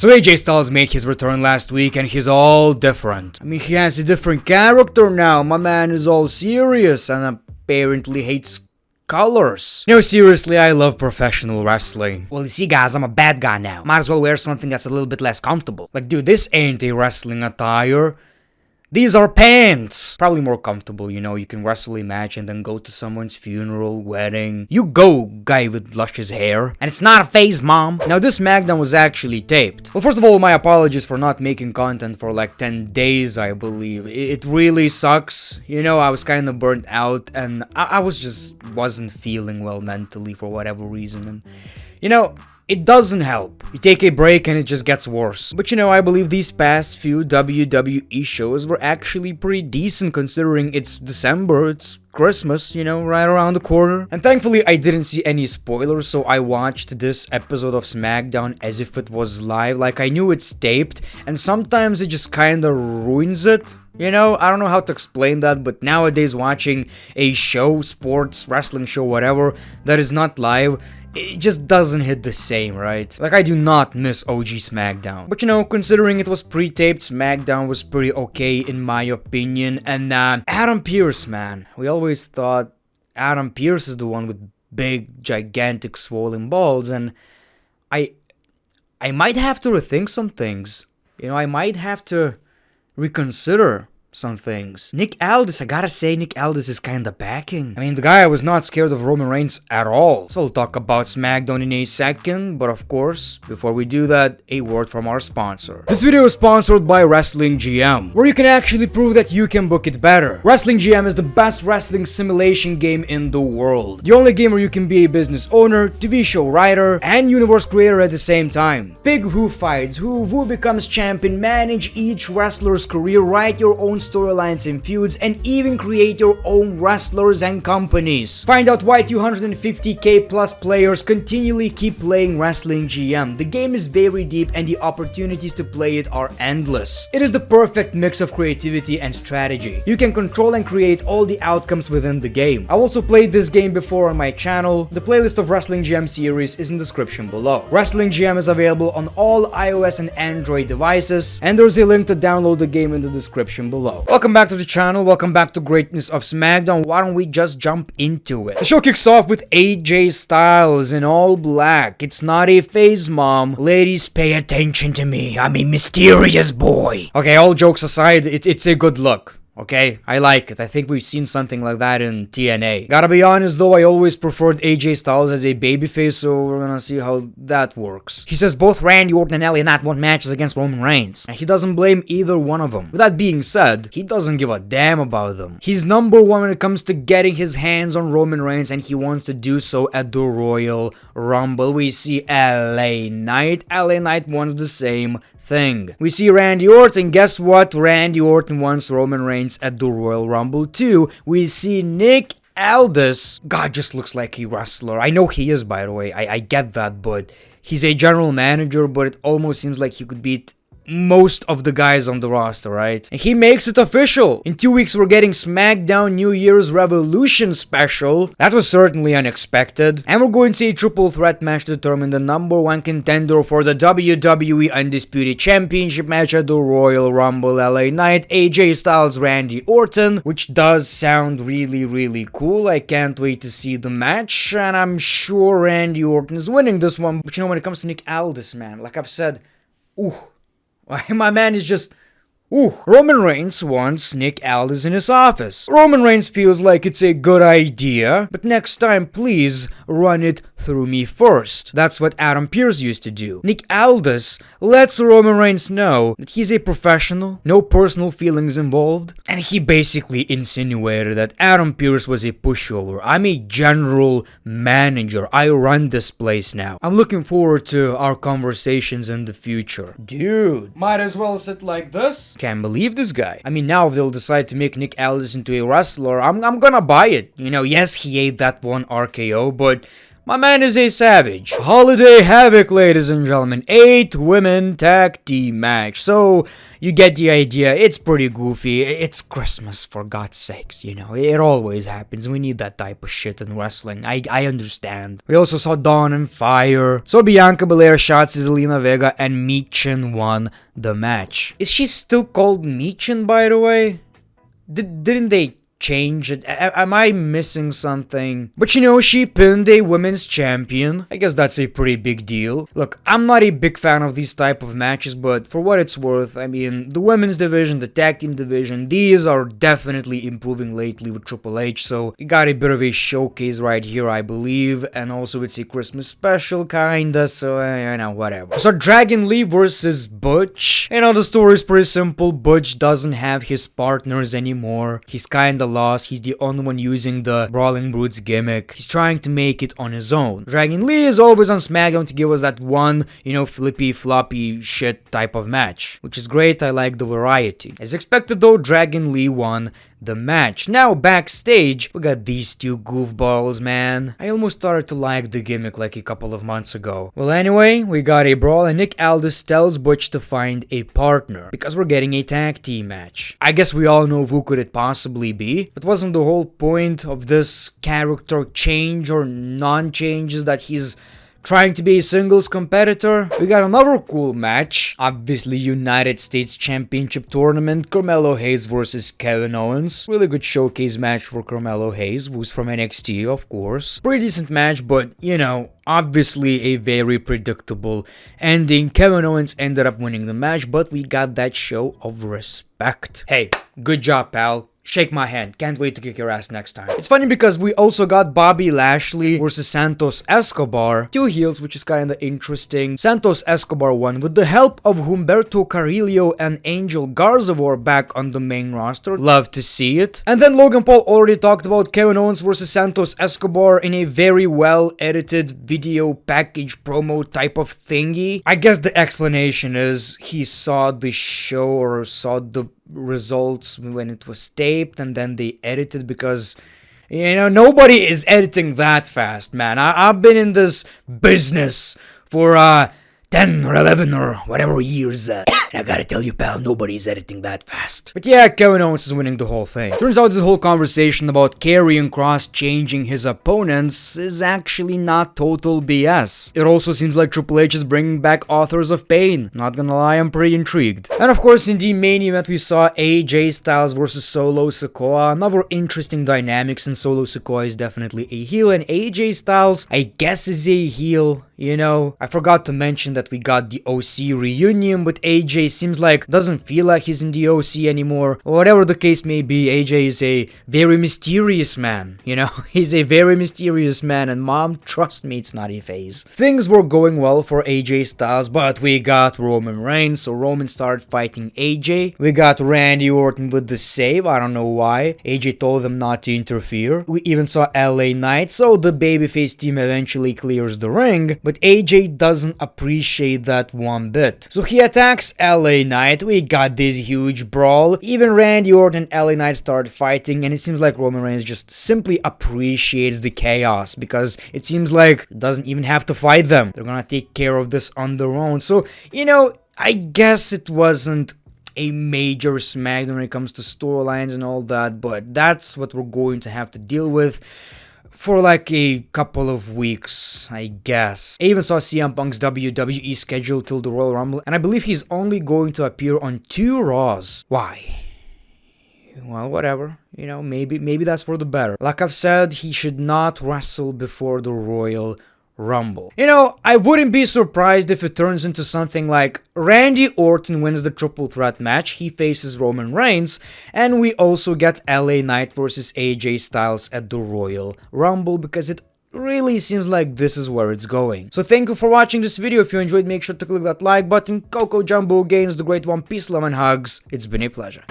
So AJ Styles made his return last week and he's all different. I mean, he has a different character now. My man is all serious and apparently hates colors. No, seriously, I love professional wrestling. Well, you see guys, I'm a bad guy now. Might as well wear something that's a little bit less comfortable. Like, dude, this ain't a wrestling attire. These are pants! Probably more comfortable, you know, you can wrestle a match and then go to someone's funeral, wedding. You go, guy with luscious hair. And it's not a phase, mom. Now, this SmackDown was actually taped. Well, first of all, my apologies for not making content for like 10 days, I believe. It really sucks. You know, I was kind of burnt out and I wasn't feeling well mentally for whatever reason. And, you know, it doesn't help. You take a break and it just gets worse. But you know, I believe these past few WWE shows were actually pretty decent considering it's December, it's Christmas, you know, right around the corner. And thankfully, I didn't see any spoilers, so I watched this episode of SmackDown as if it was live. Like, I knew it's taped, and sometimes it just kinda ruins it. You know, I don't know how to explain that, but nowadays watching a show, sports, wrestling show, whatever, that is not live, it just doesn't hit the same, right? Like, I do not miss OG SmackDown. But you know, considering it was pre-taped, SmackDown was pretty okay in my opinion. And Adam Pearce, man. We always thought Adam Pearce is the one with big, gigantic, swollen balls. And I might have to rethink some things. You know, I might have to reconsider some things. Nick Aldis, I gotta say, Nick Aldis is kinda backing. I mean, the guy was not scared of Roman Reigns at all. So we'll talk about SmackDown in a second, but of course, before we do that, a word from our sponsor. This video is sponsored by Wrestling GM, where you can actually prove that you can book it better. Wrestling GM is the best wrestling simulation game in the world. The only game where you can be a business owner, TV show writer, and universe creator at the same time. Pick who fights, who becomes champion, manage each wrestler's career, write your own storylines and feuds, and even create your own wrestlers and companies. Find out why 250k plus players continually keep playing Wrestling GM. The game is very deep and the opportunities to play it are endless. It is the perfect mix of creativity and strategy. You can control and create all the outcomes within the game. I also played this game before on my channel. The playlist of Wrestling GM series is in the description below. Wrestling GM is available on all iOS and Android devices, and there's a link to download the game in the description below. Welcome back to the channel, welcome back to greatness of SmackDown. Why don't we just jump into it? The show kicks off with AJ Styles in all black. It's not a phase, mom. Ladies, pay attention to me. I'm a mysterious boy. Okay, all jokes aside, it's a good look. Okay, I like it. I think we've seen something like that in TNA. Gotta be honest though, I always preferred AJ Styles as a babyface, so we're gonna see how that works. He says both Randy Orton and LA Knight want matches against Roman Reigns, and he doesn't blame either one of them. With that being said, he doesn't give a damn about them. He's number one when it comes to getting his hands on Roman Reigns, and he wants to do so at the Royal Rumble. We see LA Knight. LA Knight wants the same thing. We see Randy Orton. Guess what? Randy Orton wants Roman Reigns at the Royal Rumble too. We see Nick Aldis. God, just looks like a wrestler. I know he is, by the way. I get that, but he's a general manager, but it almost seems like he could beat most of the guys on the roster, right? And he makes it official. In 2 weeks, we're getting SmackDown New Year's Revolution special. That was certainly unexpected. And we're going to see a triple threat match to determine the number one contender for the WWE Undisputed Championship match at the Royal Rumble. LA Knight, AJ Styles, Randy Orton, which does sound really, really cool. I can't wait to see the match, and I'm sure Randy Orton is winning this one. But you know, when it comes to Nick Aldis, man, like I've said, ooh, my man is just... Ooh, Roman Reigns wants Nick Aldis in his office. Roman Reigns feels like it's a good idea, but next time, please run it through me first. That's what Adam Pearce used to do. Nick Aldis lets Roman Reigns know that he's a professional, no personal feelings involved, and he basically insinuated that Adam Pearce was a pushover. I'm a general manager. I run this place now. I'm looking forward to our conversations in the future. Dude, might as well sit like this. Can't believe this guy. I mean, now if they'll decide to make Nick Aldis into a wrestler, I'm gonna buy it. You know, yes, he ate that one RKO, but My man is a savage. Holiday Havoc, ladies and gentlemen. 8 women tag team match. So, you get the idea. It's pretty goofy. It's Christmas, for God's sakes, you know. It always happens. We need that type of shit in wrestling. I understand. We also saw Dawn and Fire. So, Bianca Belair shot Zelina Vega and Michin won the match. Is she still called Michin, by the way? Didn't they change it? Am I missing something? But you know, she pinned a women's champion. I guess that's a pretty big deal. Look, I'm not a big fan of these type of matches, but for what it's worth, I mean, the women's division, the tag team division, these are definitely improving lately with Triple H, so you got a bit of a showcase right here, I believe, and also it's a Christmas special kinda, so you know, whatever. So Dragon Lee versus Butch. You know, the story is pretty simple. Butch doesn't have his partners anymore. He's kinda lost. He's the only one using the Brawling Brutes gimmick. He's trying to make it on his own. Dragon Lee is always on SmackDown to give us that one, you know, flippy floppy shit type of match, which is great. I like the variety. As expected though, Dragon Lee won the match. Now backstage, we got these two goofballs, man. I almost started to like the gimmick like a couple of months ago. Well, anyway, we got a brawl and Nick Aldis tells Butch to find a partner because we're getting a tag team match. I guess we all know who could it possibly be, but wasn't the whole point of this character change or non-changes that he's trying to be a singles competitor? We got another cool match. Obviously, United States Championship Tournament. Carmelo Hayes versus Kevin Owens. Really good showcase match for Carmelo Hayes, who's from NXT, of course. Pretty decent match, but, you know, obviously a very predictable ending. Kevin Owens ended up winning the match, but we got that show of respect. Hey, good job, pal. Shake my hand. Can't wait to kick your ass next time. It's funny because we also got Bobby Lashley versus Santos Escobar. Two heels, which is kinda interesting. Santos Escobar won with the help of Humberto Carrillo and Angel Garza were back on the main roster. Love to see it. And then Logan Paul already talked about Kevin Owens versus Santos Escobar in a very well edited video package promo type of thingy. I guess the explanation is he saw the show or saw the results when it was taped and then they edited, because you know nobody is editing that fast, man. I've been in this business for 10 or 11 or whatever years. I gotta tell you, pal, nobody's editing that fast. But yeah, Kevin Owens is winning the whole thing. Turns out this whole conversation about Karrion Kross changing his opponents is actually not total BS. It also seems like Triple H is bringing back Authors of Pain. Not gonna lie, I'm pretty intrigued. And of course, in the main event, we saw AJ Styles versus Solo Sikoa. Another interesting dynamic, since Solo Sikoa is definitely a heel, and AJ Styles, I guess, is a heel. You know, I forgot to mention that we got the OC reunion, but AJ seems like doesn't feel like he's in the OC anymore. Whatever the case may be, AJ is a very mysterious man. You know, he's a very mysterious man, and mom, trust me, it's not a phase. Things were going well for AJ Styles, but we got Roman Reigns, so Roman started fighting AJ. We got Randy Orton with the save. I don't know why. AJ told them not to interfere. We even saw LA Knight, so the babyface team eventually clears the ring, but AJ doesn't appreciate that one bit. So he attacks LA Knight. We got this huge brawl. Even Randy Orton and LA Knight started fighting, and it seems like Roman Reigns just simply appreciates the chaos, because it seems like he doesn't even have to fight them. They're gonna take care of this on their own. So, you know, I guess it wasn't a major SmackDown when it comes to storylines and all that, but that's what we're going to have to deal with for like a couple of weeks, I guess. I even saw CM Punk's WWE schedule till the Royal Rumble, and I believe he's only going to appear on 2 Raws. Why? Well, whatever. You know, maybe that's for the better. Like I've said, he should not wrestle before the Royal Rumble. You know, I wouldn't be surprised if it turns into something like Randy Orton wins the triple threat match, he faces Roman Reigns, and we also get LA Knight versus AJ Styles at the Royal Rumble, because it really seems like this is where it's going. So thank you for watching this video. If you enjoyed, make sure to click that like button. Coco Jumbo Games, the Great One, peace, love, and hugs. It's been a pleasure.